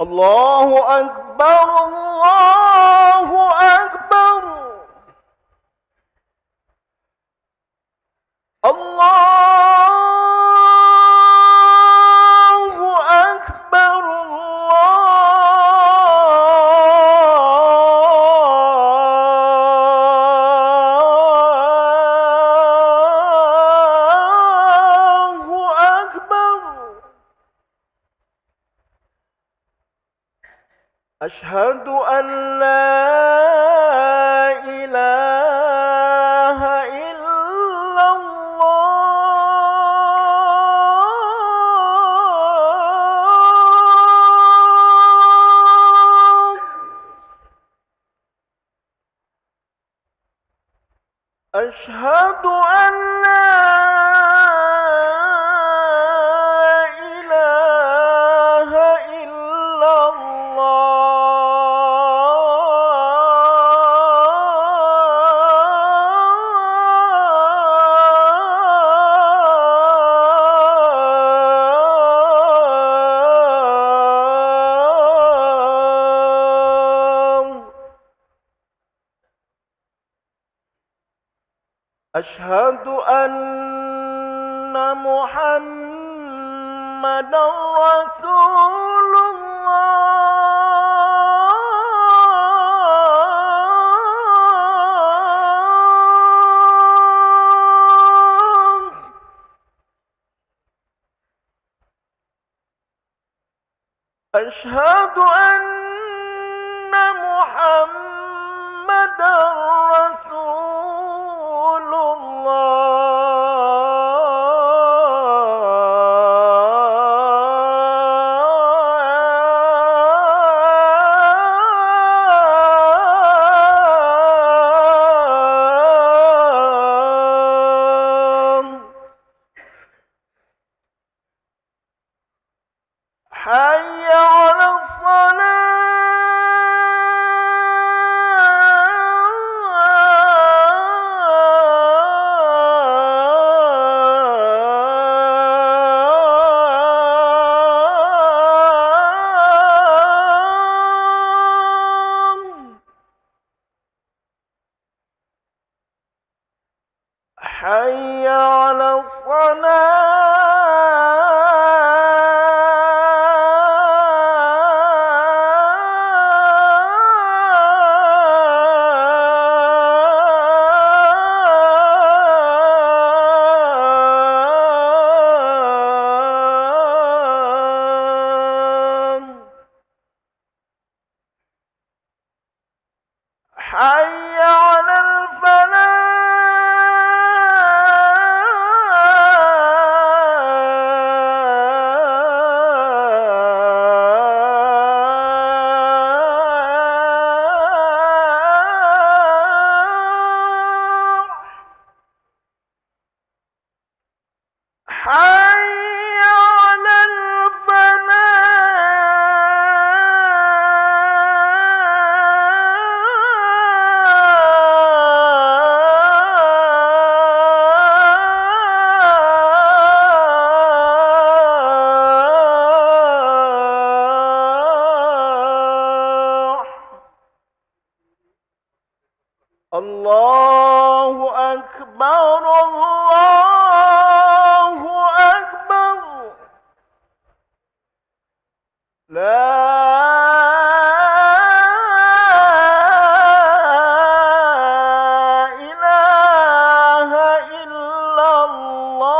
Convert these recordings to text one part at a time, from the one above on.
الله أكبر الله أكبر الله أكبر الله أكبر. أشهد أن لا إله إلا الله. أشهد أن لا إله إلا الله. أشهد أن محمدا رسول الله. أشهد أن محمدا رسول الله. حي على الصلاة. حي على الصلاة. حي على الفلاح. حي على الفلاح. الله أكبر الله أكبر. لا إله إلا الله.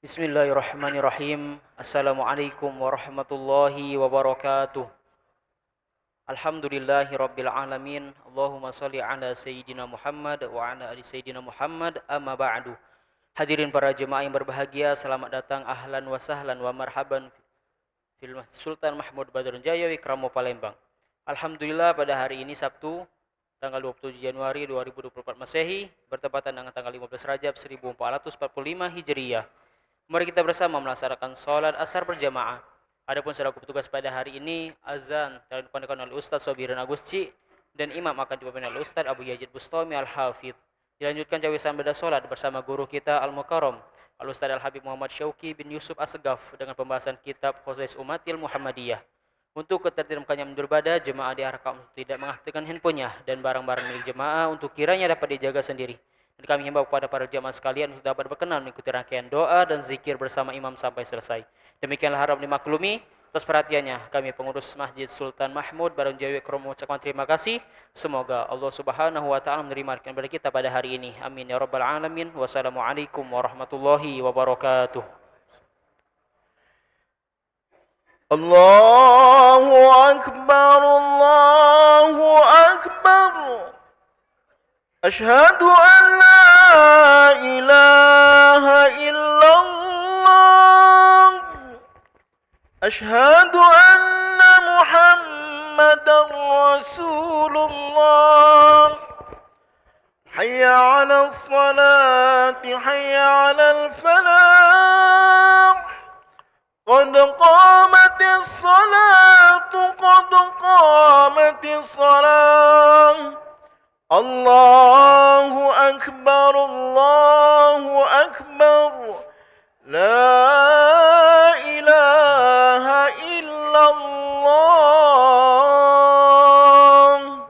Bismillahirrahmanirrahim. Assalamualaikum warahmatullahi wabarakatuh. Alhamdulillahirabbil alamin. Allahumma shalli ala sayyidina Muhammad wa ala ali sayyidina Muhammad. Amma ba'du. Hadirin para jemaah yang berbahagia, selamat datang ahlan wa sahlan wa marhaban fil Masjid Sultan Mahmud Badrun Jaya Wikramo Palembang. Alhamdulillah pada hari ini Sabtu tanggal 27 Januari 2024 Masehi bertepatan dengan tanggal 15 Rajab 1445 Hijriyah. Mari kita bersama melaksanakan sholat asar berjamaah. Adapun selaku petugas pada hari ini, azan telah dipandukan oleh Ustaz Sobiran Agusci dan imam akan dipimpin oleh Ustaz Abu Yazid Bustami Al-Hafidh. Dilanjutkan cawisan beda sholat bersama guru kita Al-Mukarram, Al-Ustaz Al-Habib Muhammad Syauqi bin Yusuf Asgaf dengan pembahasan kitab Khosais Umatil Muhammadiyah. Untuk ketertiban mundur bada, jemaah diharapkan untuk tidak mengaktifkan handphonenya dan barang-barang milik jemaah untuk kiranya dapat dijaga sendiri. Dan kami himbau kepada para jamaah sekalian untuk dapat berkenan mengikuti rangkaian doa dan zikir bersama imam sampai selesai. Demikianlah harap dimaklumi. Atas perhatiannya, kami pengurus Masjid Sultan Mahmud Badrun Jaya Wikramo mengucapkan terima kasih. Semoga Allah Subhanahu wa taala menerima kepada kita pada hari ini. Amin ya rabbal alamin. Wassalamualaikum warahmatullahi wabarakatuh. Allahu Akbar, Allahu Akbar. Asyhadu an la ilaha illallah. Asyhadu anna Muhammadar Rasulullah. Hayya 'alas salati, hayya 'alal falah. قد قامت الصلاة قد قامت الصلاة الله أكبر الله أكبر لا إله إلا الله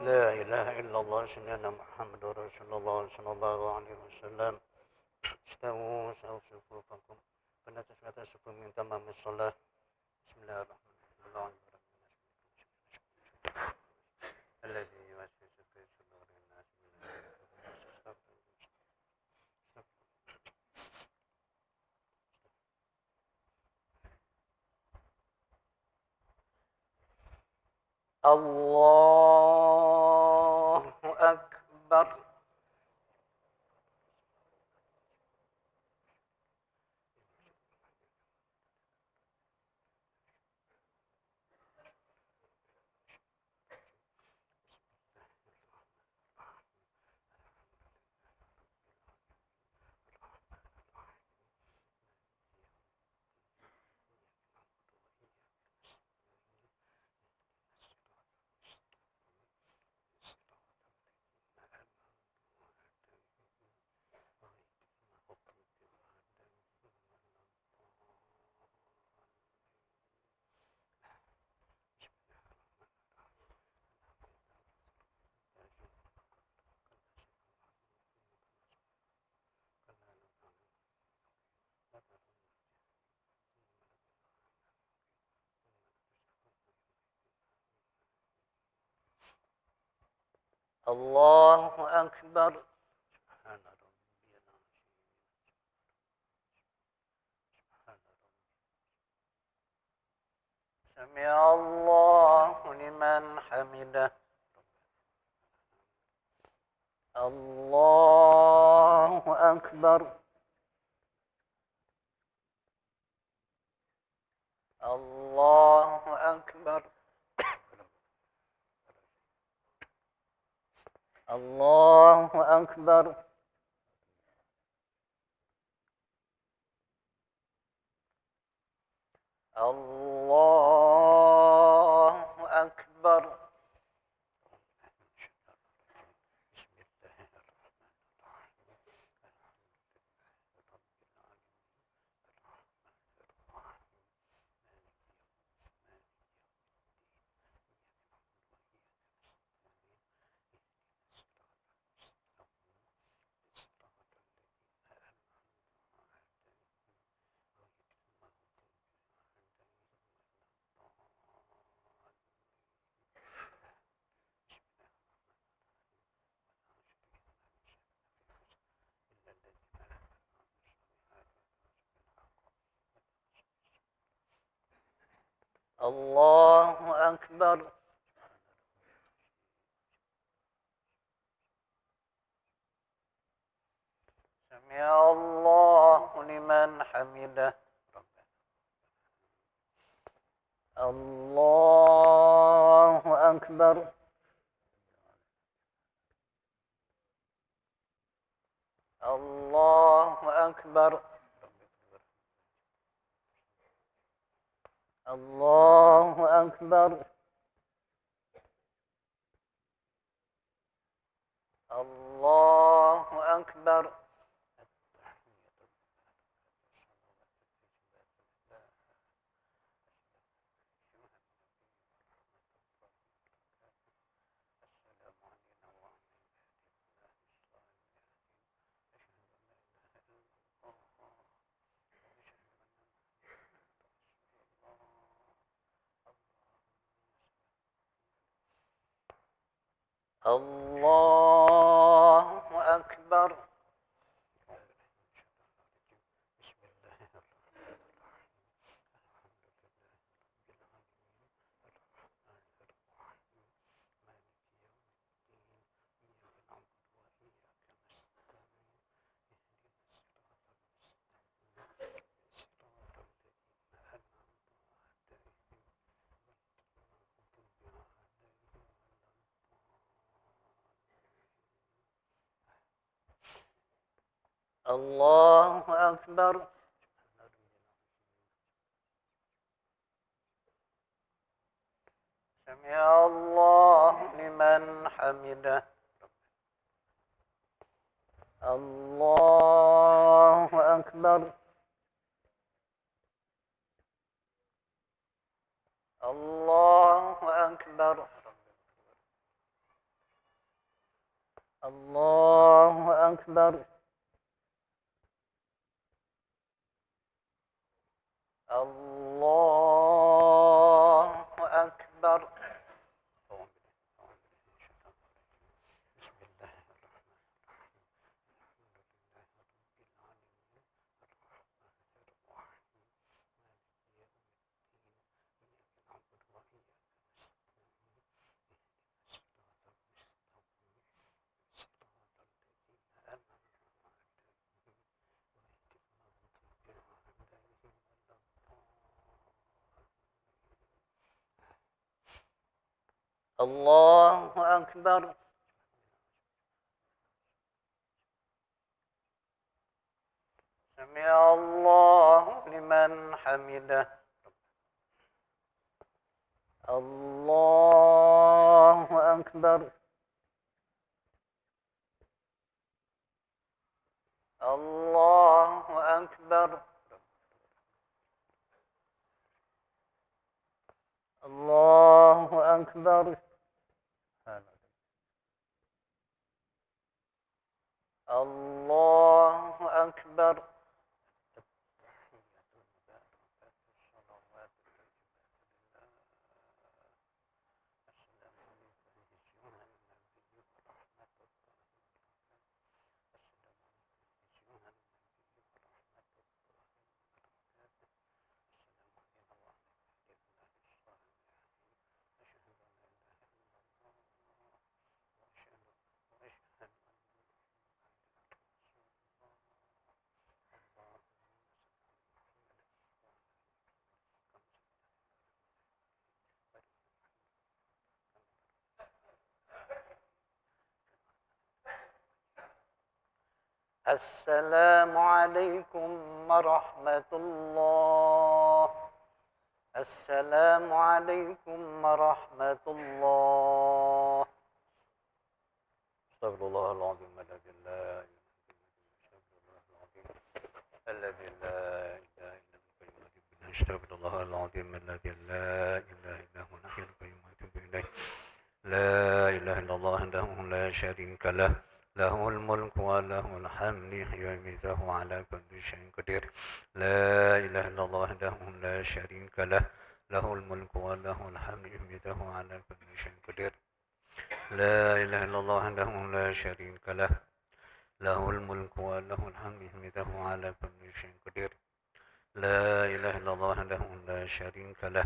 لا إله إلا الله سيدنا محمد رسول الله صلى الله عليه وسلم استووا صفوفكم فلا تسبقوا من تمام الصلاة بسم الله الرحمن الرحيم الذي يوسوس في صدور الناس الله أكبر الله أكبر سبحان ربي العظيم سمع الله لمن حمده الله أكبر الله أكبر الله أكبر الله أكبر الله أكبر. سمع الله لمن حمده. الله أكبر. الله أكبر. الله أكبر. الله أكبر. الله أكبر. الله أكبر. سمع الله لمن حمده. الله أكبر. الله أكبر. الله أكبر. الله أكبر. الله أكبر. سمع الله لمن حمده. الله أكبر. الله أكبر. الله أكبر. الله أكبر. السلام عليكم ورحمة الله. السلام عليكم ورحمة الله. استغفر الله العظيم الذي لا الذي لا إله إلا هو. استغفر الله العظيم الذي لا إله إلا هو الحي القيوم وأتوب إليه. لا إله إلا الله وحده لا شريك له، له الملك وله الحمد يحيي ويميت وهو على كل شيء قدير. لا إله إلا الله وحده لا شريك له، له الملك وله الحمد يحيي ويميت وهو على كل شيء قدير. لا إله إلا الله وحده لا شريك له، له الملك وله الحمد يحيي ويميت وهو على كل شيء قدير. لا إله إلا الله وحده لا شريك له،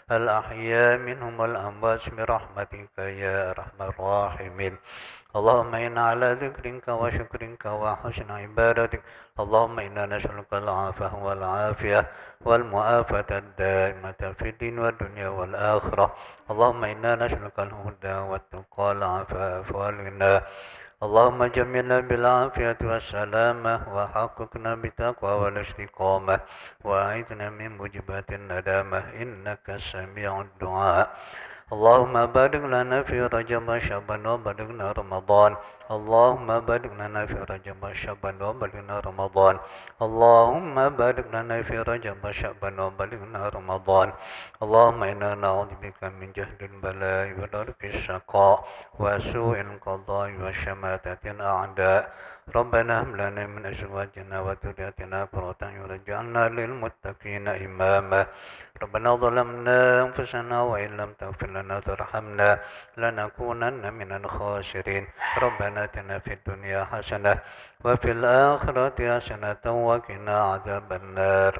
الأحياء منهم والأموات برحمتك يا أرحم الراحمين. اللهم إنا على ذكرك وشكرك وحسن عبادتك. اللهم إنا نسألك العافية والعافية والمعافاة الدائمة في الدين والدنيا والآخرة. اللهم إنا نسألك الهدى والتقى والعفاف والغنى. اللهم جملنا بالعافية والسلامة وحققنا بالتقوى والاستقامة وأعذنا من موجبات الندامة إنك سميع الدعاء. اللهم بارك لنا في رجب وشعبان وبلغنا رمضان. اللهم بارك لنا في رجب وشعبان وبلغنا رمضان. اللهم بارك لنا في رجب وشعبان وبلغنا رمضان. اللهم إنا نعوذ بك من جهل البلاء ودرك الشقاء وسوء القضاء وشماتة الأعداء. ربنا هب لنا من أزواجنا وذرياتنا قرة أعين واجعلنا للمتقين إماما. ربنا ظلمنا أنفسنا وإن لم تغفر لنا وترحمنا لنكونن من الخاسرين. ربنا آتنا في الدنيا حسنة وفي الآخرة حسنة وقنا عذاب النار.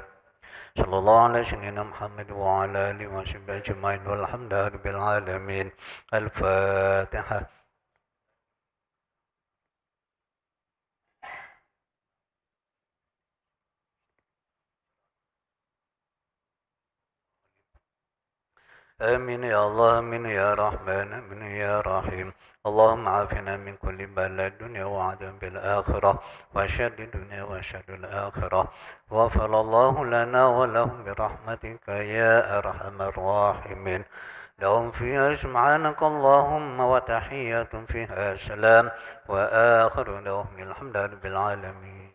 صلى الله على سيدنا محمد وعلى آله وصحبه أجمعين والحمد لله رب العالمين. الفاتحة. آمين يا الله، آمين يا رحمن، آمين يا رحيم. اللهم عافنا من كل بلاء الدنيا وعذاب الآخرة وشر الدنيا وشر الآخرة. غفر الله لنا ولهم برحمتك يا أرحم الراحمين. لهم فيها سبحانك اللهم وتحية فيها سلام وآخر لهم الحمد لله رب العالمين.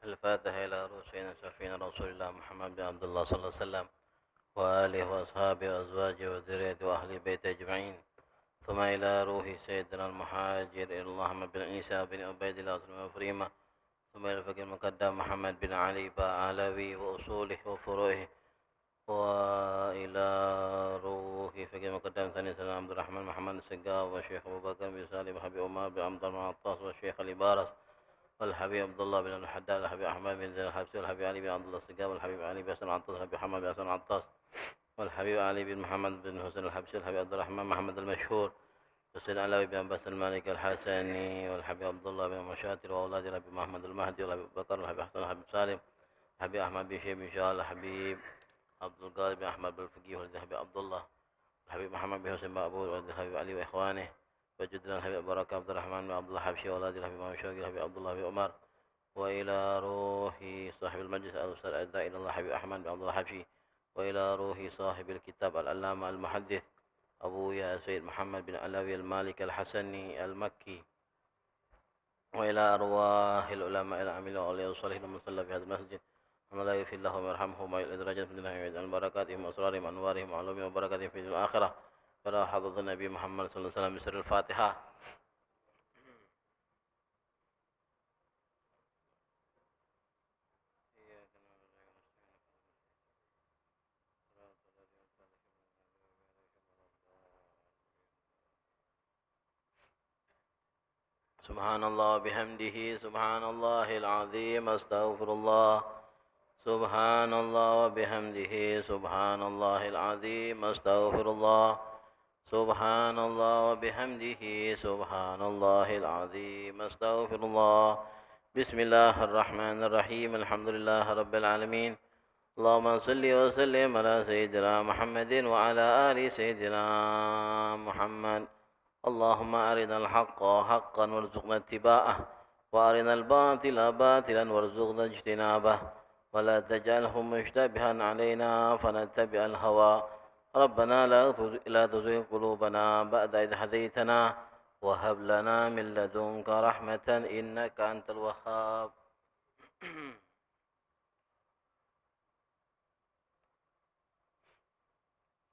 الفاتحة إلى روح سيدنا سفينة رسول الله محمد بن عبد الله صلى الله عليه وسلم وآله وأصحابه وأزواجه وذريته وأهل بيته أجمعين. ثم إلى روح سيدنا المهاجر إلى الله محمد بن عيسى بن عبيد الله بن فريمة. ثم إلى الفقيه المقدم محمد بن علي علوي وأصوله وفروعه. وإلى روح فقيه المقدم ثاني سيدنا عبد الرحمن محمد السقاف والشيخ أبو بكر بن سالم حبيب عمر بن عبد الله العطاس والشيخ الإبارس والحبيب عبد الله بن الحداد والحبيب أحمد بن زين الحبسي والحبيب علي بن عبد الله السقاف والحبيب علي بن حسن العطاس والحبيب محمد بن حسن العطاس والحبيب علي بن محمد بن حسين الحبسي والحبيب عبد الرحمن محمد المشهور والسيد علوي بن عباس المالك الحسني والحبيب عبد الله بن مشاتر وأولاد الحبيب محمد المهدي والحبيب بكر والحبيب حسن والحبيب سالم الحبيب أحمد بن شيخ بن شاء الحبيب عبد القادر بن أحمد بن الفقيه والحبيب عبد الله الحبيب محمد بن حسين بابور والحبيب علي وإخوانه وجدنا الحبيب بركة عبد الرحمن بن عبد الله حبشي وأولاد الحبيب محمد شوقي الحبيب عبد الله بن عمر. وإلى روح صاحب المجلس الأستاذ الداعي إلى الله حبيب أحمد بن عبد الله حبشي. وإلى روح صاحب الكتاب العلامة المحدث أبويا سيد محمد بن علوي المالك الحسني المكي. وإلى أرواح العلماء العاملين وأولياء الصالحين المصلى في هذا المسجد من لا يغفر لهم ويرحمهم ويؤل درجات من الله ويجعل بركاتهم وأسرارهم وأنوارهم وعلومهم وبركاتهم في الآخرة فلا حضرة النبي محمد صلى الله عليه وسلم بسر الفاتحة. سبحان الله بحمده سبحان الله العظيم أستغفر الله سبحان الله وبحمده سبحان الله العظيم أستغفر الله سبحان الله وبحمده سبحان الله العظيم أستغفر الله. بسم الله الرحمن الرحيم الحمد لله رب العالمين اللهم صل وسلم على سيدنا محمد وعلى آل سيدنا محمد. اللهم أرنا الحق حقا وارزقنا اتباعه وأرنا الباطل باطلا وارزقنا اجتنابه ولا تجعله مشتبها علينا فنتبع الهوى. ربنا لا تزغ قلوبنا بعد إذ هديتنا وهب لنا من لدنك رحمة إنك أنت الوهاب.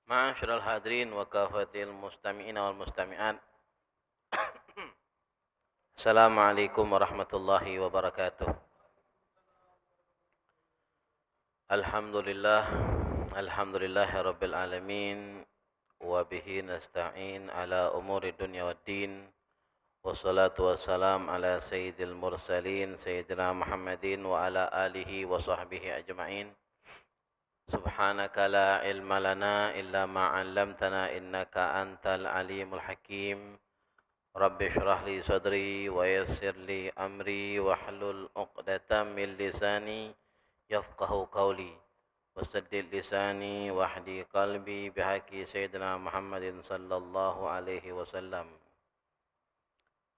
Ma'asyiral hadirin wa kafatil mustami'ina wal mustami'at. Assalamualaikum warahmatullahi wabarakatuh. Alhamdulillahi rabbil alamin wa bihi nasta'in ala umuri dunya waddin. Wassalatu wassalam ala sayyidil mursalin sayyidina Muhammadin wa ala alihi wa sahbihi ajma'in. Subhanaka la ilma lana illa ma 'allamtana innaka antal alimul hakim. Rabbi shrah li sadri wa yassir li amri wahlul 'uqdatam min lisani yafqahu qawli wasaddid lisani wahdi qalbi bihaqi sayyidina Muhammadin sallallahu alaihi wasallam.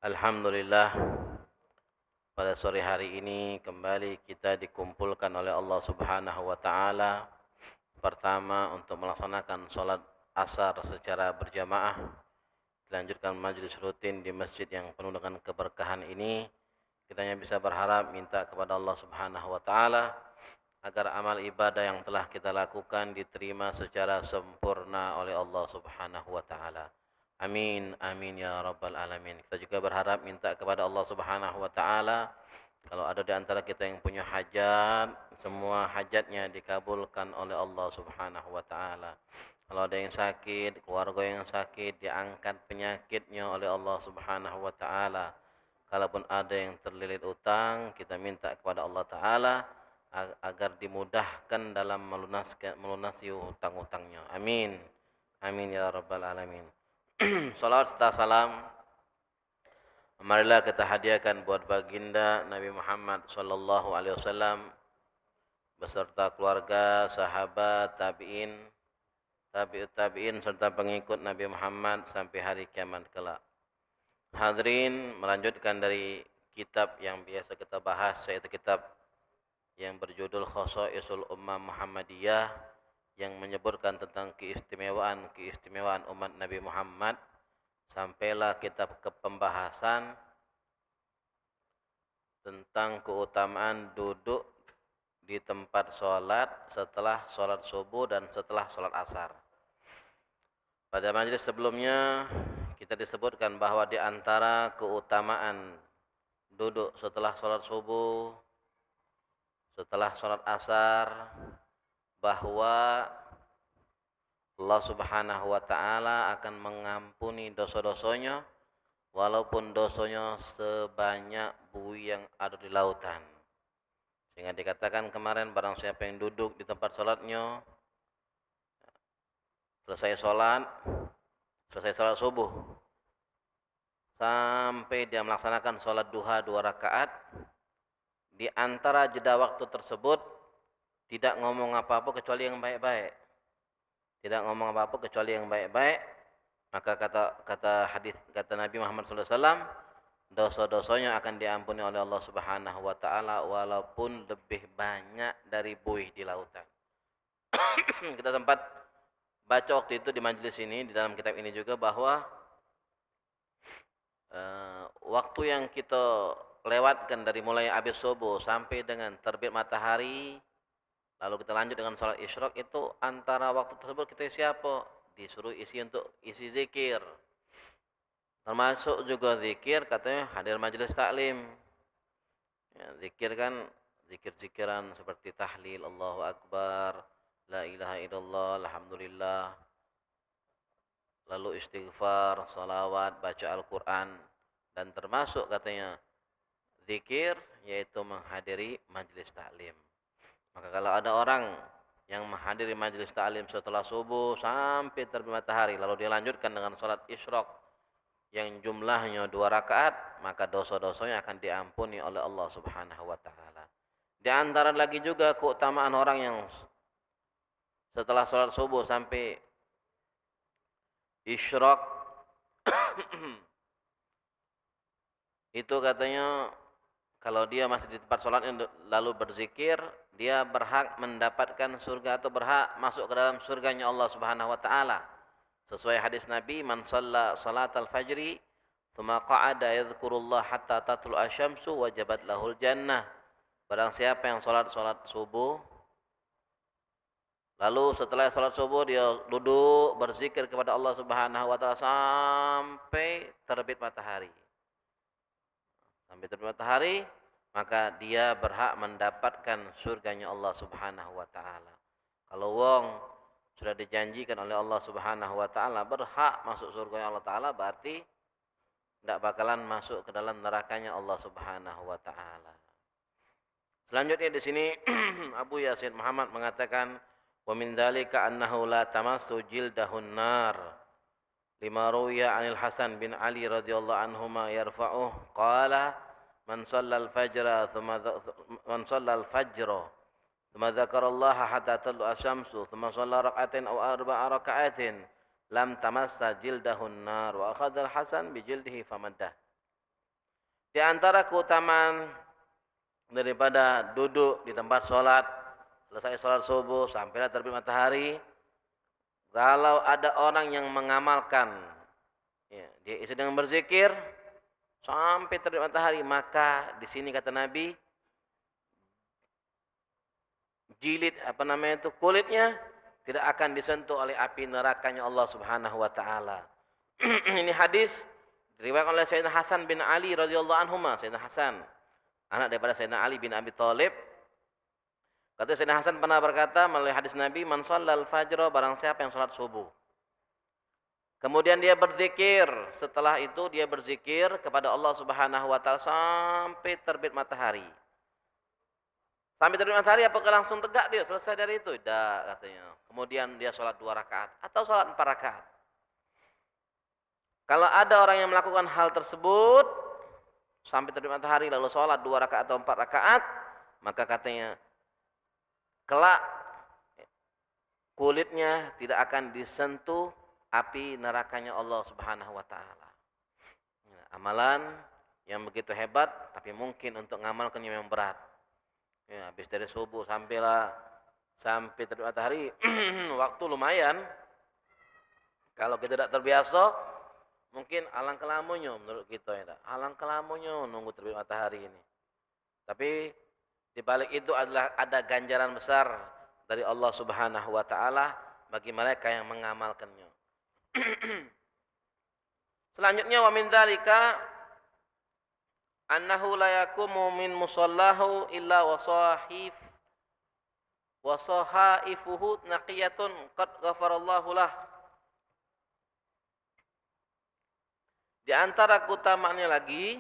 Alhamdulillah, pada sore hari ini kembali kita dikumpulkan oleh Allah Subhanahu wa taala. Pertama untuk melaksanakan sholat asar secara berjamaah, dilanjutkan majelis rutin di masjid yang penuh dengan keberkahan ini. Kita hanya bisa berharap minta kepada Allah Subhanahu wa taala agar amal ibadah yang telah kita lakukan diterima secara sempurna oleh Allah Subhanahu wa taala. Amin amin ya rabbal alamin. Kita juga berharap minta kepada Allah Subhanahu wa taala kalau ada di antara kita yang punya hajat, semua hajatnya dikabulkan oleh Allah Subhanahu wa taala. Kalau ada yang sakit, keluarga yang sakit, diangkat penyakitnya oleh Allah Subhanahu wa taala. Kalaupun ada yang terlilit utang, kita minta kepada Allah taala agar dimudahkan dalam melunasi hutang-hutangnya. Amin. Amin ya rabbal alamin. Salawat serta salam marilah kita hadiahkan buat baginda Nabi Muhammad sallallahu alaihi wasallam beserta keluarga, sahabat, tabi'in, tabi'ut tabi'in serta pengikut Nabi Muhammad sampai hari kiamat kelak. Hadirin, melanjutkan dari kitab yang biasa kita bahas, yaitu kitab yang berjudul Khosaisul Ummah Muhammadiyah, yang menyebutkan tentang keistimewaan umat Nabi Muhammad. Sampailah kita ke pembahasan tentang keutamaan duduk di tempat sholat setelah sholat subuh dan setelah sholat asar. Pada majelis sebelumnya kita disebutkan bahwa di antara keutamaan duduk setelah sholat subuh, setelah sholat asar, bahwa Allah Subhanahu wa taala akan mengampuni dosa-dosanya walaupun dosanya sebanyak buih yang ada di lautan. Sehingga dikatakan kemarin, barang siapa yang duduk di tempat sholatnya, selesai sholat subuh, sampai dia melaksanakan sholat duha 2 rakaat, di antara jeda waktu tersebut tidak ngomong apa-apa kecuali yang baik-baik. Tidak ngomong apa-apa kecuali yang baik-baik, maka kata Nabi Muhammad SAW, dosa-dosanya akan diampuni oleh Allah Subhanahu wa taala walaupun lebih banyak dari buih di lautan. Kita sempat baca waktu itu di majelis ini, di dalam kitab ini juga, bahwa waktu yang kita lewatkan dari mulai habis subuh sampai dengan terbit matahari Lalu kita lanjut dengan sholat isyraq, itu antara waktu tersebut kita isi apa? Disuruh isi untuk isi zikir. Termasuk juga zikir katanya hadir majelis taklim. Ya, zikir kan zikir-zikiran seperti tahlil, Allahu Akbar, la ilaha illallah, alhamdulillah. Lalu istighfar, salawat, baca Al-Quran. Dan termasuk katanya zikir yaitu menghadiri majelis taklim. Maka kalau ada orang yang menghadiri majelis taklim setelah subuh sampai terbit matahari, lalu dia lanjutkan dengan sholat isyraq yang jumlahnya 2 rakaat, maka dosa-dosanya akan diampuni oleh Allah Subhanahu wa taala. Di antara lagi juga keutamaan orang yang setelah sholat subuh sampai isyraq itu katanya kalau dia masih di tempat sholatnya lalu berzikir, dia berhak mendapatkan surga atau berhak masuk ke dalam surganya Allah Subhanahu wa taala. Sesuai hadis Nabi, man shalla salatal fajri tsumma qa'ada yadhkurullah hatta tatlu'a syamsu wajabat lahul jannah. Barang siapa yang salat subuh, lalu setelah salat subuh dia duduk berzikir kepada Allah Subhanahu wa taala sampai terbit matahari. Sampai terbit matahari, maka dia berhak mendapatkan surganya Allah Subhanahu wa taala. Kalau wong sudah dijanjikan oleh Allah Subhanahu wa taala berhak masuk surganya Allah taala, berarti tidak bakalan masuk ke dalam nerakanya Allah Subhanahu wa taala. Selanjutnya di sini Abu Yasin Muhammad mengatakan wa min dzalika annahu la tamassu jildahun nar. Lima ruwiya 'anil Hasan bin Ali radhiyallahu anhuma yarfa'uh qala man shallal fajra thumma dzakarallaha hatta tatlu'a syamsu thumma shalla rak'atain aw arba'a raka'atin lam tamassa jildahun nar wa akhadha al-Hasan bi jildihi famaddah. Di antara keutamaan daripada duduk di tempat sholat, selesai sholat subuh sampailah terbit matahari, kalau ada orang yang mengamalkan, ya, dia isi dengan berzikir sampai terbit matahari, maka di sini kata Nabi, jilid kulitnya tidak akan disentuh oleh api nerakanya Allah Subhanahu wa taala. Ini hadis diriwayatkan oleh Sayyidina Hasan bin Ali radhiyallahu anhuma. Sayyidina Hasan, anak daripada Sayyidina Ali bin Abi Thalib. Kata Sayyidina Hasan pernah berkata melalui hadis Nabi, man shallal fajra, barang siapa yang salat subuh. Kemudian dia berzikir, setelah itu dia berzikir kepada Allah Subhanahu wa taala sampai terbit matahari. Sampai terbit matahari apakah langsung tegak dia selesai dari itu? Tidak, katanya. Kemudian dia sholat 2 rakaat atau sholat 4 rakaat. Kalau ada orang yang melakukan hal tersebut sampai terbit matahari lalu sholat 2 rakaat atau 4 rakaat, maka katanya kelak kulitnya tidak akan disentuh api nerakanya Allah Subhanahu wa taala. Amalan yang begitu hebat, tapi mungkin untuk ngamalkannya memang berat. Ya, habis dari subuh sampai terbit matahari waktu lumayan. Kalau kita tidak terbiasa, mungkin alang kelamunya menurut kita ya. Alang kelamunya nunggu terbit matahari ini. Tapi di balik itu adalah ada ganjaran besar dari Allah Subhanahu wa taala bagi mereka yang mengamalkannya. Selanjutnya wa min dzalika annahu la yaqumu min musallahu illa wasahaifuhu naqiyatun qad ghafarallahu lah. Di antara keutamaannya lagi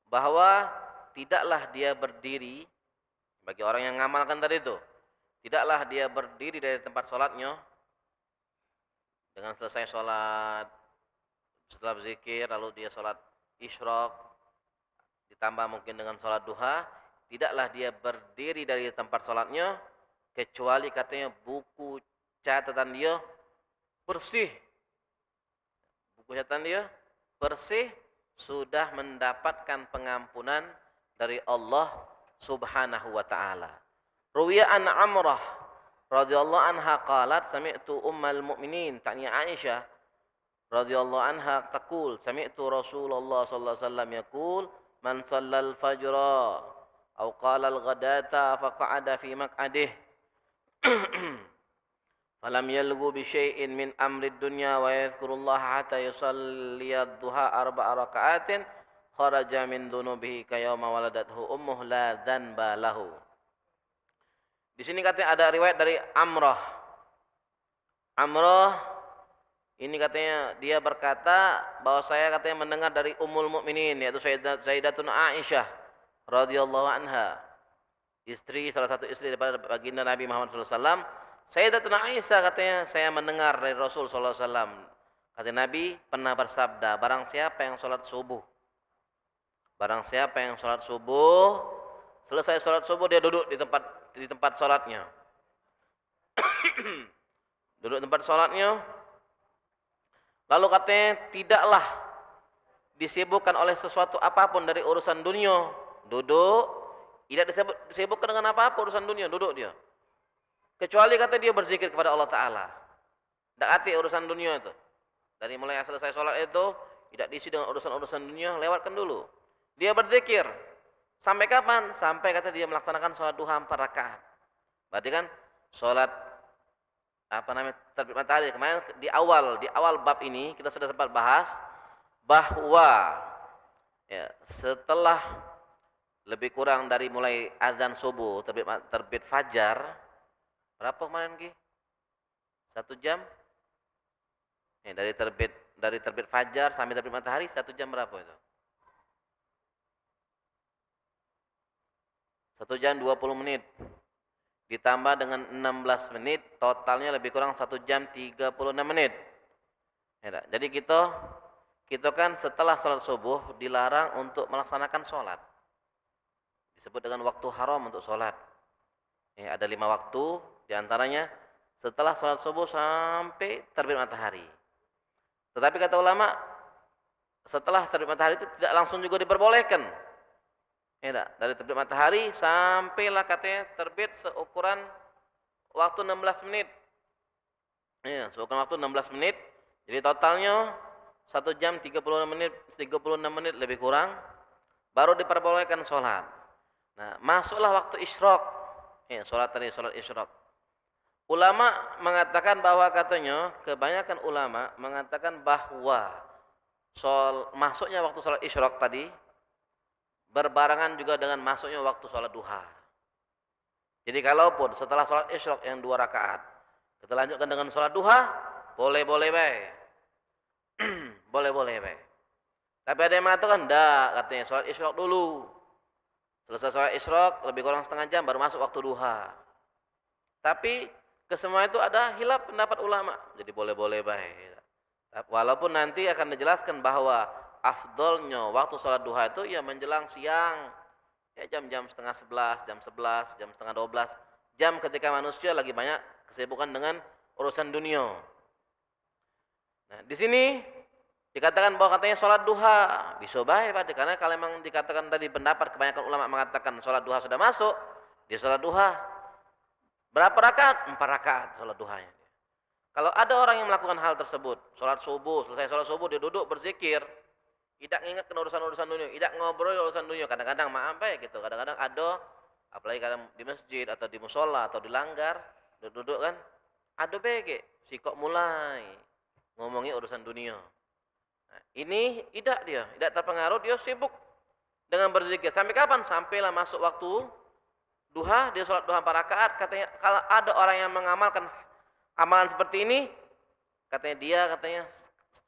bahwa tidaklah dia berdiri, bagi orang yang mengamalkan tadi itu, tidaklah dia berdiri dari tempat sholatnya dengan selesai sholat, setelah berzikir lalu dia sholat isyraq ditambah mungkin dengan sholat duha, tidaklah dia berdiri dari tempat sholatnya kecuali katanya buku catatan dia bersih. Buku catatan dia bersih, sudah mendapatkan pengampunan dari Allah Subhanahu wa taala. Ruwiya an Amrah radhiyallahu anha qalat sami'tu ummal mu'minin, ta'ni Aisyah radhiyallahu anha taqul sami'tu Rasulullah sallallahu alaihi wasallam yaqul man shallal fajra aw qala al-ghadata faqa'ada fi maq'adihi Falam yalghu bi syai'in min amri dunya wa yadhkurullaha hatta yusalli ad-duha arba'a raka'atin kharaja min dhunubihi kayawma waladathu ummuh la dzanba lahu. Di sini katanya ada riwayat dari Amrah. Amrah ini katanya dia berkata bahwa saya katanya mendengar dari Ummul Mukminin yaitu Sayyidatuna Aisyah radhiyallahu anha. Salah satu istri daripada baginda Nabi Muhammad SAW. Sayyidatuna Aisyah katanya saya mendengar dari Rasul SAW. Kata Nabi pernah bersabda, barang siapa yang sholat subuh. Barang siapa yang sholat subuh, selesai sholat subuh dia duduk di tempat sholatnya. Duduk di tempat sholatnya. Lalu katanya tidaklah disibukkan oleh sesuatu apapun dari urusan dunia. Duduk, tidak disibukkan dengan apa-apa urusan dunia, duduk dia. Kecuali kata dia berzikir kepada Allah Ta'ala. Tidak hati urusan dunia itu. Dari mulai selesai sholat itu, tidak diisi dengan urusan-urusan dunia, lewatkan dulu. Dia berzikir. Sampai kapan? Sampai kata dia melaksanakan sholat duha 4 rakaat. Berarti kan sholat terbit matahari. Kemarin di awal bab ini kita sudah sempat bahas bahwa ya, setelah lebih kurang dari mulai azan subuh terbit fajar, berapa kemarin Ki? 1 jam? Dari terbit fajar sampai terbit matahari 1 jam berapa itu? 1 jam 20 menit. Ditambah dengan 16 menit, totalnya lebih kurang 1 jam 36 menit. Jadi kita kan setelah salat subuh dilarang untuk melaksanakan sholat. Disebut dengan waktu haram untuk sholat. Ada 5 waktu, diantaranya setelah salat subuh sampai terbit matahari. Tetapi kata ulama, setelah terbit matahari itu tidak langsung juga diperbolehkan. Dari terbit matahari sampailah katanya terbit seukuran waktu 16 menit. Seukuran waktu 16 menit. Jadi totalnya 1 jam 36 menit lebih kurang baru diperbolehkan sholat. Nah, masuklah waktu isyraq. Sholat isyraq. Ulama mengatakan bahwa katanya kebanyakan ulama mengatakan bahwa masuknya waktu sholat isyraq tadi berbarengan juga dengan masuknya waktu sholat duha. Jadi kalaupun setelah sholat isyraq yang 2 rakaat, kita lanjutkan dengan sholat duha, boleh-boleh baik. Boleh-boleh baik. Tapi ada yang mengatakan, enggak, katanya sholat isyraq dulu. Selesai sholat isyraq, lebih kurang setengah jam, baru masuk waktu duha. Tapi, kesemua itu ada hilaf pendapat ulama. Jadi boleh-boleh baik. Walaupun nanti akan dijelaskan bahwa afdolnya waktu sholat duha itu ya menjelang siang, ya jam-jam setengah 11, jam 11, jam setengah 12, jam ketika manusia lagi banyak kesibukan dengan urusan dunia. Nah, di sini dikatakan bahwa katanya sholat duha bisa baik, Pak, karena kalau memang dikatakan tadi pendapat kebanyakan ulama mengatakan sholat duha sudah masuk, di sholat duha berapa rakaat? 4 rakaat sholat duhanya. Kalau ada orang yang melakukan hal tersebut, sholat subuh, selesai sholat subuh dia duduk berzikir, tidak mengingatkan urusan-urusan dunia, tidak ngobrol urusan dunia. Kadang-kadang maaf ya gitu. Kadang-kadang ada, apalagi kadang di masjid atau di musola atau di langgar, duduk kan, ada bege, si kok mulai ngomongin urusan dunia. Nah, ini tidak terpengaruh, dia sibuk dengan berzikir. Sampai kapan? Sampailah masuk waktu duha, dia sholat duha 4 rakaat. Katanya kalau ada orang yang mengamalkan amalan seperti ini, katanya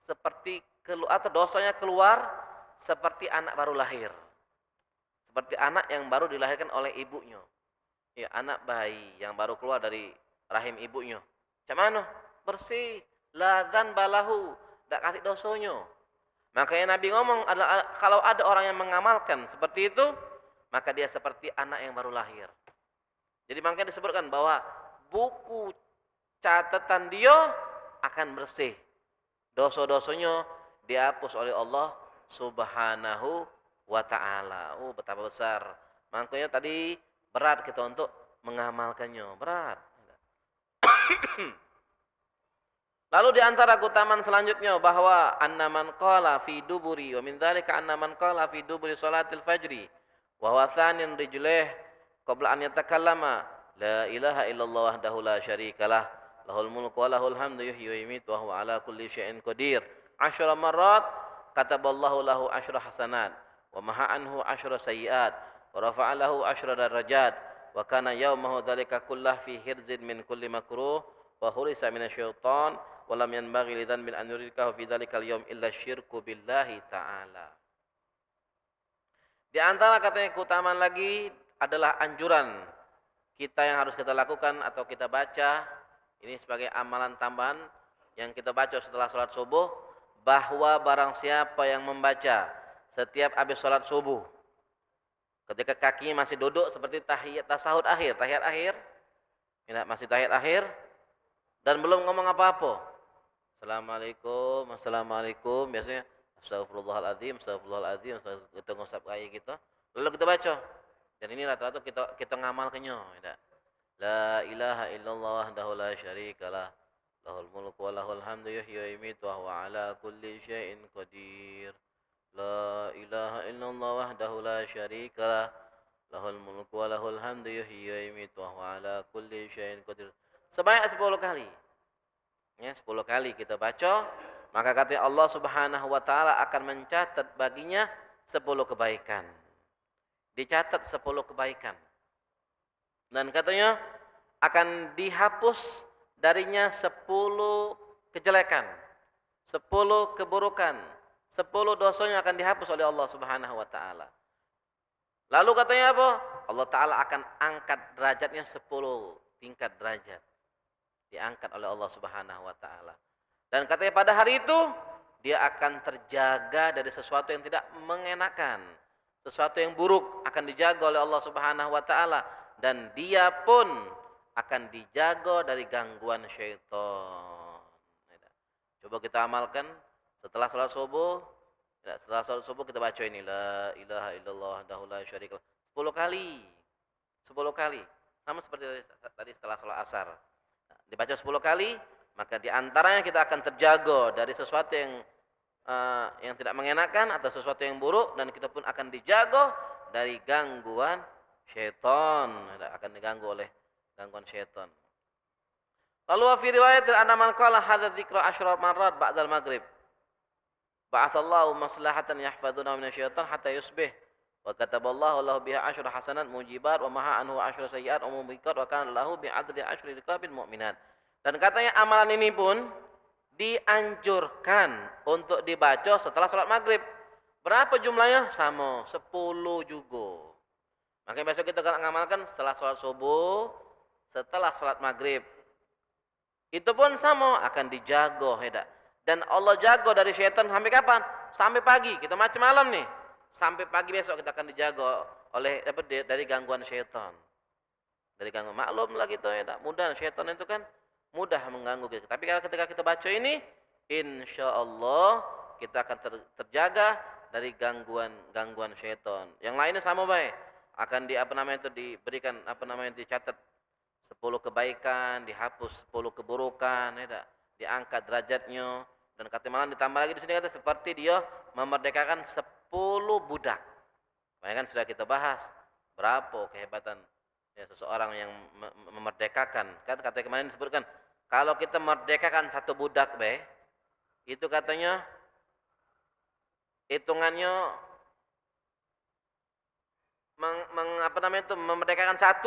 seperti atau dosanya keluar seperti anak baru lahir. Seperti anak yang baru dilahirkan oleh ibunya. Ya, anak bayi yang baru keluar dari rahim ibunya. Macam mana? Bersih. La dzanba lahu. Tak kasih dosanya. Makanya Nabi ngomong, kalau ada orang yang mengamalkan seperti itu, maka dia seperti anak yang baru lahir. Jadi makanya disebutkan bahwa buku catatan dia akan bersih. Dosa-dosanya dihapus oleh Allah Subhanahu wa ta'ala. Betapa besar. Makanya tadi berat kita untuk mengamalkannya. Berat. Lalu di antara keutamaan selanjutnya bahwa annaman qala fi duburi wa min dzalika annaman qala fi duburi salatil fajri wa huwa thanin rijlih qabla an yatakallama La ilaha illallah wahdahu la syarikalah. Lahul mulku wa lahul hamdu yuhyi wa yumiitu wa huwa ala kulli syai'in qadir. 10 marrat kataballahu lahu 10 hasanat wa maha anhu 10 sayyiat wa rafa'a lahu 10 darajat wa kana yaumahu dzalika kullah fi hirzin min kulli makruh wa hurisa minasyaiton wa lam yanbaghi lidzan min an yurikahu fi dzalikal yaum illa syirku billahi ta'ala. Di antara katanya keutamaan lagi adalah anjuran kita yang harus kita lakukan atau kita baca, ini sebagai amalan tambahan yang kita baca setelah sholat subuh, bahwa barang siapa yang membaca setiap habis sholat subuh, ketika kakinya masih duduk seperti tahiyat akhir, masih tahiyat akhir, dan belum ngomong apa-apa, Assalamualaikum, biasanya Astagfirullahaladzim, kita ngusap kayak gitu, lalu kita baca. Dan ini rata-rata kita ngamalkannya. La ilaha illallah wahdahu la syarikalah. Lahul mulku wa lahul hamdu yuhyi wa yumiitu wa huwa ala kulli syai'in qadir. La ilaha illallah wahdahu la syarikalah. Lahul mulku wa lahul hamdu yuhyi wa yumiitu wa huwa ala kulli syai'in qadir. Sebanyak 10 kali. Ya, 10 kali kita baca, maka kata Allah Subhanahu wa taala akan mencatat baginya 10 kebaikan. Dicatat 10 kebaikan. Dan katanya akan dihapus darinya 10 kejelekan, 10 keburukan, 10 dosanya akan dihapus oleh Allah Subhanahu wa taala. Lalu katanya apa? Allah taala akan angkat derajatnya 10 tingkat derajat. Diangkat oleh Allah Subhanahu wa taala. Dan katanya pada hari itu dia akan terjaga dari sesuatu yang tidak mengenakan, sesuatu yang buruk akan dijaga oleh Allah Subhanahu wa taala, dan dia pun akan dijaga dari gangguan syaitan. Coba kita amalkan setelah salat subuh. Setelah salat subuh kita baca ini, la ilaha illallah wahdahu la syarikalah 10 kali. 10 kali. Sama seperti tadi setelah salat asar. Dibaca 10 kali, maka di antaranya kita akan terjaga dari sesuatu yang tidak mengenakan atau sesuatu yang buruk, dan kita pun akan dijaga dari gangguan syaitan, akan diganggu oleh gangguan syaitan. Lalu fi riwayat anna man qala hadza dzikra 10 marrat ba'dal maghrib ba'atsallahu maslahatan yahfaduna minasyaitan hatta yusbih wa kataballahu lahu biha 10 hasanat mujibat wa maha anhu 10 sayyiat wa mubiqat wa kana lahu bi'adli 10 riqabil mu'minat. Dan katanya amalan ini pun dianjurkan untuk dibaca setelah sholat maghrib. Berapa jumlahnya? Sama, 10 juga. Makanya besok kita akan ngamalkan setelah sholat subuh, setelah sholat maghrib. Itu pun sama, akan dijaga. Dan Allah jaga dari syaitan sampai kapan? Sampai pagi. Kita macam malam nih. Sampai pagi besok kita akan dijaga oleh dari gangguan syaitan. Dari gangguan, maklum lah kita, mudah syaitan itu kan mudah mengganggu kita. Tapi kalau ketika kita baca ini, insya Allah kita akan terjaga dari gangguan syaitan. Yang lainnya sama baik, akan diberikan dicatat 10 kebaikan, dihapus 10 keburukan, diangkat derajatnya, dan kata malam ditambah lagi di sini kata seperti dia memerdekakan 10 budak. Makanya kan sudah kita bahas berapa kehebatan seseorang yang memerdekakan. Kan kata kemarin disebutkan, kalau kita merdekakan 1 budak itu katanya hitungannya memerdekakan 1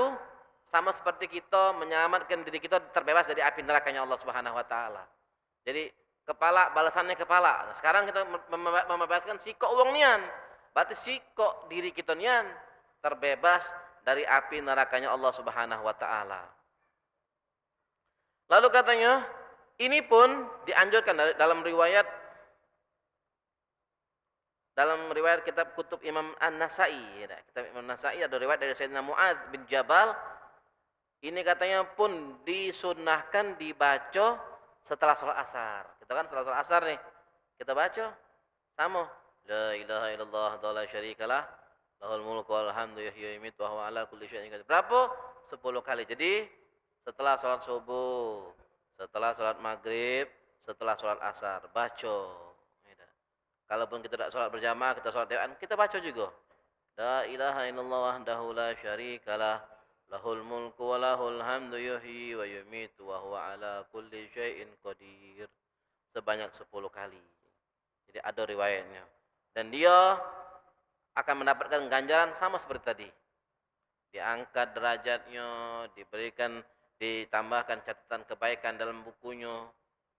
sama seperti kita menyelamatkan diri kita terbebas dari api nerakanya Allah Subhanahu wa taala. Jadi kepala balasannya kepala. Sekarang kita membebaskan sikok uang nian. Berarti sikok diri kita nian terbebas dari api nerakanya Allah Subhanahu wa taala. Lalu katanya, ini pun dianjurkan dalam riwayat kitab kutub Imam An-Nasai. Kitab Imam An-Nasai ada riwayat dari Sayyidina Mu'adz bin Jabal. Ini katanya pun disunnahkan dibaca setelah sholat asar. Kita kan setelah sholat asar nih, kita baca sama. La ilaha illallah wa la syarikalah. Lahul mulku wal hamdu yuhyi wa yumiitu wa huwa ala kulli syai'in qadir. Berapa? 10 kali. Jadi setelah sholat subuh, setelah sholat maghrib, setelah sholat asar, baca. Kalaupun kita tidak sholat berjamaah, kita sholat dewan, kita baca juga. La ilaha illallah wahdahu la syarikalah. Lahul mulku wa lahul hamdu yuhyi wa yumitu wa huwa ala kulli syai'in qadir. Sebanyak 10 kali. Jadi ada riwayatnya. Dan dia akan mendapatkan ganjaran sama seperti tadi. Diangkat derajatnya, ditambahkan catatan kebaikan dalam bukunya,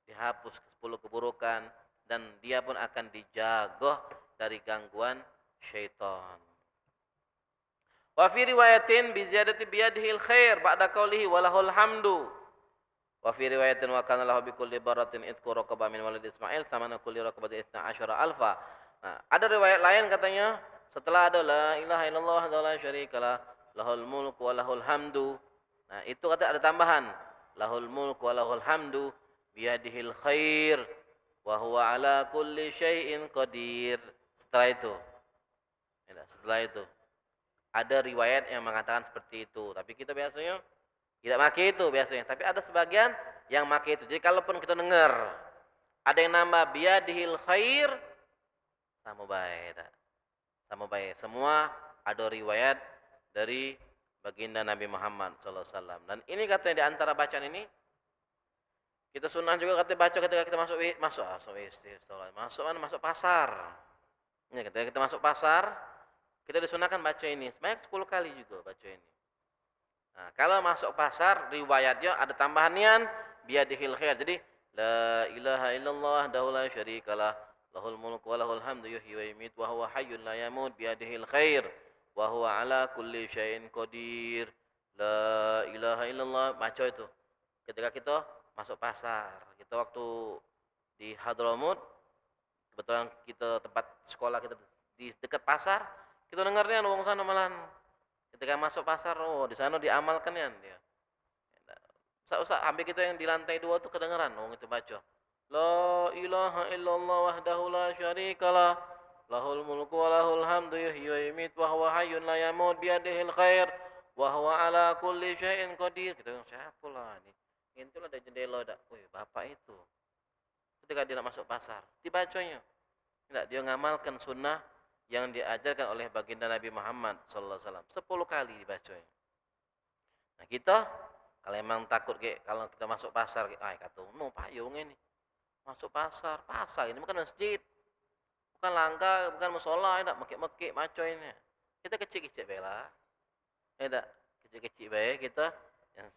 dihapus 10 keburukan, dan dia pun akan dijaga dari gangguan syaitan. Wa fi riwayatin bi ziyadati biyadihil khair ba'da qawlihi walahul hamdu. Wa fi riwayatin wa kana lahu bi kulli baratin itqu raqaba min walad Ismail thamana kulli raqabati 12 alfa. Nah, ada riwayat lain katanya setelah ada la ilaha illallah wa la syarikalah lahul mulku wa lahul hamdu. Nah, itu kata ada tambahan lahul mulku wa lahul hamdu biyadihil khair wa huwa ala kulli syai'in qadir. Setelah itu ada riwayat yang mengatakan seperti itu, tapi kita biasanya tidak pakai itu biasanya, tapi ada sebagian yang pakai itu. Jadi kalaupun kita dengar ada yang nambah biyadihil khair, sama baik. Semua ada riwayat dari baginda Nabi Muhammad SAW. Dan ini katanya di antara bacaan ini kita sunnah juga katanya baca ketika kita masuk pasar. Ini ketika kita masuk pasar, kita disunahkan baca ini sebanyak 10 kali juga baca ini. Nah, kalau masuk pasar riwayatnya ada tambahannya biyadihil khair. Jadi la ilaha illallah wahdahu la syarikalah lahul mulku wa lahul hamdu yuhyi wa yumiitu wa huwa hayyun la yamut biyadihil khair wa huwa ala kulli syai'in qadir. La ilaha illallah, baca itu ketika kita masuk pasar. Kita waktu di Hadramut, kebetulan kita tempat sekolah kita di dekat pasar, kita dengarnya wong sana malahan ketika masuk pasar, di sana diamalkan ya dia. Usah hampir kita yang di lantai 2 tuh kedengaran wong itu baca. La ilaha illallah wahdahu la syarikalah lahul mulku wa lahul hamdu yuhyi wa yumiitu wa huwa hayyun la yamut biyadihil khair wa huwa ala kulli syai'in qadir. Kita siapa lah ini? Itulah dari jendela dak. Wih, bapak itu. Ketika dia nak masuk pasar, dibacanya. Tidak, dia ngamalkan sunnah yang diajarkan oleh baginda Nabi Muhammad sallallahu alaihi wasallam 10 kali dibacanya. Nah, kita kalau memang takut kalau kita masuk pasar, kata no payung ini. Masuk pasar ini bukan masjid. Bukan langka, bukan musola, tidak mekik-mekik maco ini. Kita kecil-kecil bela. Tidak, kecil-kecil baik kita.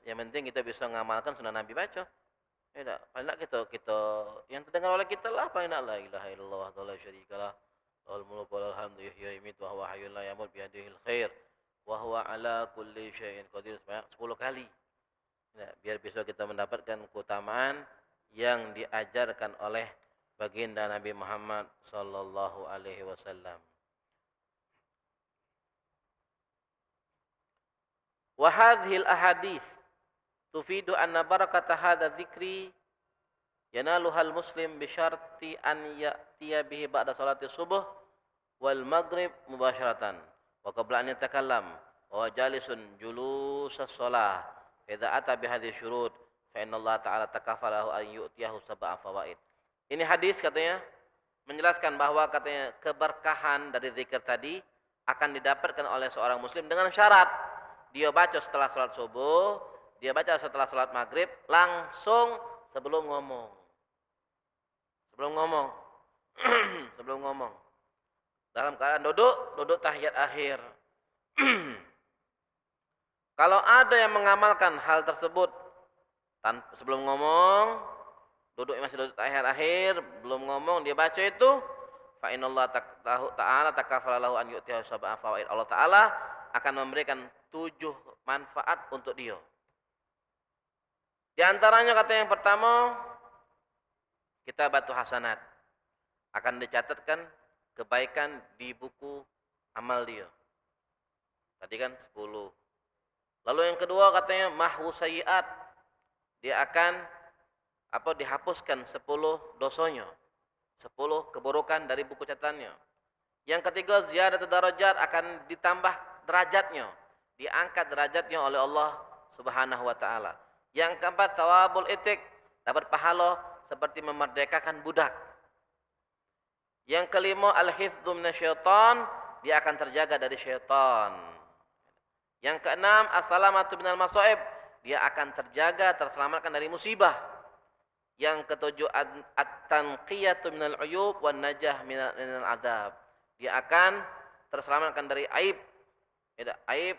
Yang penting kita bisa ngamalkan sunnah Nabi baca. Tidak, paling tidak kita yang terdengar oleh kita lah, paling tidak la ilaha illallah wa la syarikalah lahul mulku wa lahul hamdu yuhyi wa yumiitu wa huwa hayyun la yamut biyadihil khair wa huwa ala kulli syai'in qadir sebanyak 10 kali. Nah, biar bisa kita mendapatkan keutamaan yang diajarkan oleh baginda Nabi Muhammad sallallahu alaihi wasallam. Wa hadhil ahadits tufidu anna barakata hadza dzikri yanaluhal muslim bi syarti an ya'tiya bihi ba'da salati subuh wal maghrib mubasharatan wa qabla an yatakallam wa jalisun julusas shalah idza ata bi hadhihi syurut fa inna Allah ta'ala takafalahu an yu'tiyahu sab'a fawaid. Ini hadis katanya menjelaskan bahwa katanya keberkahan dari zikir tadi akan didapatkan oleh seorang muslim dengan syarat dia baca setelah salat subuh, dia baca setelah salat maghrib, langsung sebelum ngomong. Sebelum ngomong. Dalam keadaan duduk tahiyat akhir. Kalau ada yang mengamalkan hal tersebut sebelum ngomong, masih duduk tahiyat akhir, belum ngomong, dia baca itu, fa innallaha ta'ala takafala lahu an yu'tiha sab'a fawaid. Allah Ta'ala akan memberikan 7 manfaat untuk dia. Di antaranya kata yang pertama, kitabatu hasanat. Akan dicatatkan kebaikan di buku amal dia. Tadi kan 10. Lalu yang kedua katanya mahwu sayyiat. Dia akan dihapuskan 10 dosanya. 10 keburukan dari buku catatannya. Yang ketiga ziyadatu darajat, akan ditambah derajatnya. Diangkat derajatnya oleh Allah Subhanahu wa taala. Yang keempat thawabul itik, dapat pahala seperti memerdekakan budak. Yang kelima al-hifdzu minasyaitan, dia akan terjaga dari syaitan. Yang keenam, as-salamatu minal masaib. Dia akan terjaga, terselamatkan dari musibah. Yang ketujuh, at-tanqiyatu minal uyub wan najah minal adzab. Dia akan terselamatkan dari aib, aib,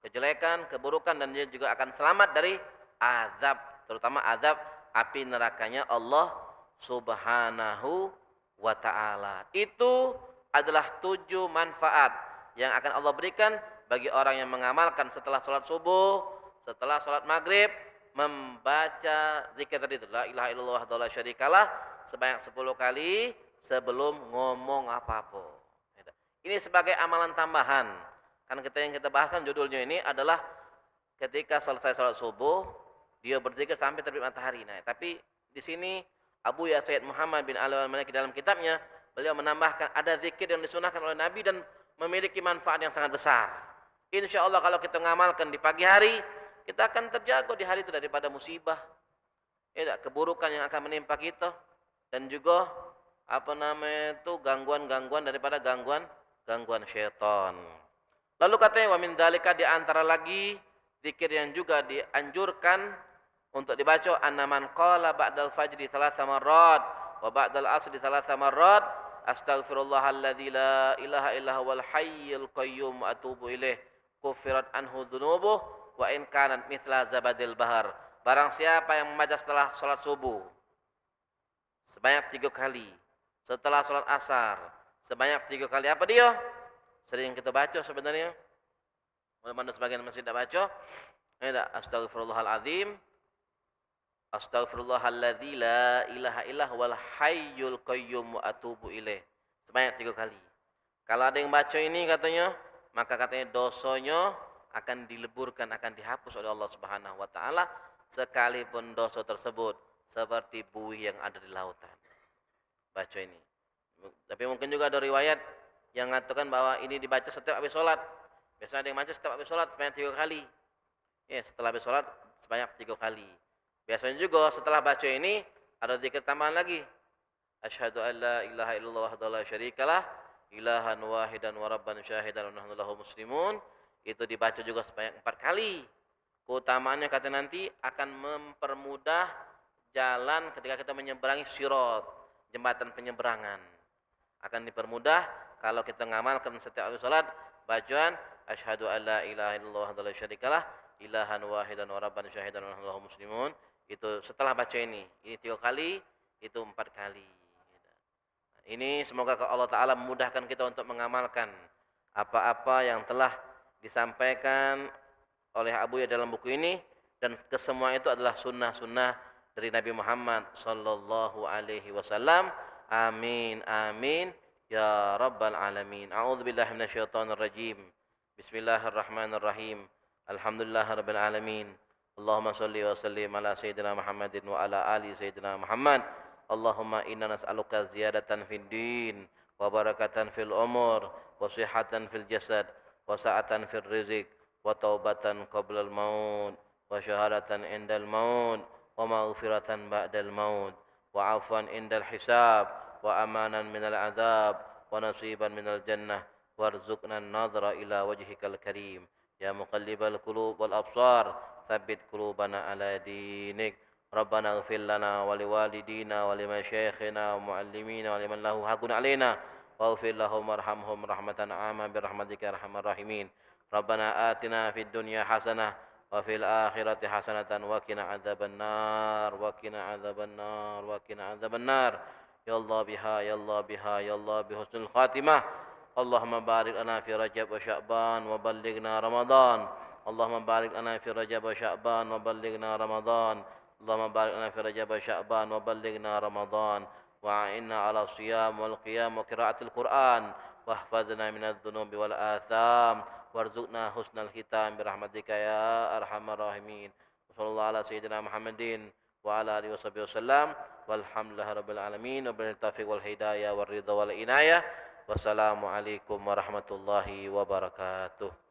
kejelekan, keburukan, dan dia juga akan selamat dari azab, terutama azab api nerakanya Allah Subhanahu wa ta'ala. Itu adalah 7 manfaat yang akan Allah berikan bagi orang yang mengamalkan setelah sholat subuh, setelah sholat maghrib, membaca zikir tadi itu, la ilaha illallah wahdahu la syarikalah, sebanyak 10 kali sebelum ngomong apapun. Ini sebagai amalan tambahan. Kan yang kita bahaskan judulnya ini adalah ketika selesai sholat subuh, dia berzikir sampai terbit matahari. Nah, tapi di sini Abu Ya Sayyid Muhammad bin Ali al-Maliki dalam kitabnya, beliau menambahkan ada zikir yang disunahkan oleh Nabi dan memiliki manfaat yang sangat besar. Insya Allah kalau kita ngamalkan di pagi hari, kita akan terjaga di hari itu daripada musibah, keburukan yang akan menimpa kita, dan juga gangguan-gangguan daripada gangguan syaitan. Lalu katanya wa min dzalika, di antara lagi zikir yang juga dianjurkan untuk dibaca, annaman qala ba'dal fajri 3 marrat wa ba'dal asri 3 marrat astaghfirullahalladzi la ilaha illa huwal hayyul qayyum wa atubu ilaih kufirat anhu dzunubuh wa in kanat mithla zabadil bahar. Barang siapa yang membaca setelah salat subuh sebanyak 3 kali, setelah salat asar sebanyak 3 kali, apa dia? Sering kita baca sebenarnya. Mana sebagian masih tidak baca. Astaghfirullahaladzim, astaghfirullahalladzi la ilaha illa huwal hayyul qayyum wa atubu ilaih. Sebanyak 3 kali. Kalau ada yang baca ini katanya, maka katanya dosanya akan dileburkan, akan dihapus oleh Allah Subhanahu wa taala, sekalipun dosa tersebut seperti buih yang ada di lautan. Baca ini. Tapi mungkin juga ada riwayat yang mengatakan bahwa ini dibaca setiap habis sholat. Biasanya ada yang baca setiap habis sholat sebanyak 3 kali. Ya, setelah habis sholat sebanyak 3 kali. Biasanya juga setelah baca ini ada zikir tambahan lagi. Asyhadu an la ilaha illallah wahdahu la syarikalah, ilahan wahidan wa rabban syahidan wa nahnu lahu muslimun. Itu dibaca juga sebanyak 4 kali. Keutamaannya kata nanti akan mempermudah jalan ketika kita menyeberangi sirat, jembatan penyeberangan. Akan dipermudah kalau kita ngamalkan setiap habis salat bacaan asyhadu an la ilaha illallah wahdahu la syarikalah, ilahan wahidan wa rabban syahidan wa nahnu lahu muslimun. Itu setelah baca ini 3 kali, itu 4 kali. Ini semoga Allah Ta'ala memudahkan kita untuk mengamalkan apa-apa yang telah disampaikan oleh Abu Ya dalam buku ini, dan kesemua itu adalah sunnah-sunnah dari Nabi Muhammad sallallahu alaihi wasallam. Amin amin ya rabbal alamin. A'udzubillahi minasyaitonir rajim. Bismillahirrahmanirrahim. Alhamdulillahirabbil alamin. Allahumma shalli wa sallim ala sayyidina Muhammadin wa ala ali sayyidina Muhammad. Allahumma inna nas'aluka ziyadatan fid din wa barakatan fil umur wa sihhatan fil jasad wa sa'atan fil rizq wa taubatan qablal maut wa syahadatan indal maut wa maghfiratan ba'dal maut wa afwan indal hisab wa amanan minal azab wa nasiban minal jannah warzuqna an-nadhara ila wajhikal karim ya muqallibal qulub wal absar tsabbit qulubana ala dinik. Rabbana ighfir lana wa liwalidina wa limasyayikhina wa muallimina wa liman lahu haqqun alaina waghfir lahum warhamhum rahmatan 'amma bi rahmatika arhamar rahimin. Rabbana atina fid dunya hasanah wa fil akhirati hasanatan wa qina adzabannar wa qina adzabannar wa qina adzabannar. Ya Allah biha ya Allah biha ya Allah bi husnul khatimah. Allahumma barik lana fi Rajab wa Sya'ban wa ballighna Ramadan. Allahumma barik lana fi Rajab wa Sya'ban wa ballighna Ramadan. Allahumma barik lana fi Rajab wa Sya'ban wa ballighna Ramadan. Wa'inna ala siyam wal qiyam wa qiraatil Qur'an wahfazna minadz dzunubi wal atham warzuqna husnal khitam birahmatika ya arhamar rahimin. Sallallahu ala sayyidina Muhammadin wa ala alihi wasallam walhamdulillahi rabbil alamin wa bil taufiq wal hidayah war ridha wal inayah. Wassalamu alaikum warahmatullahi wabarakatuh.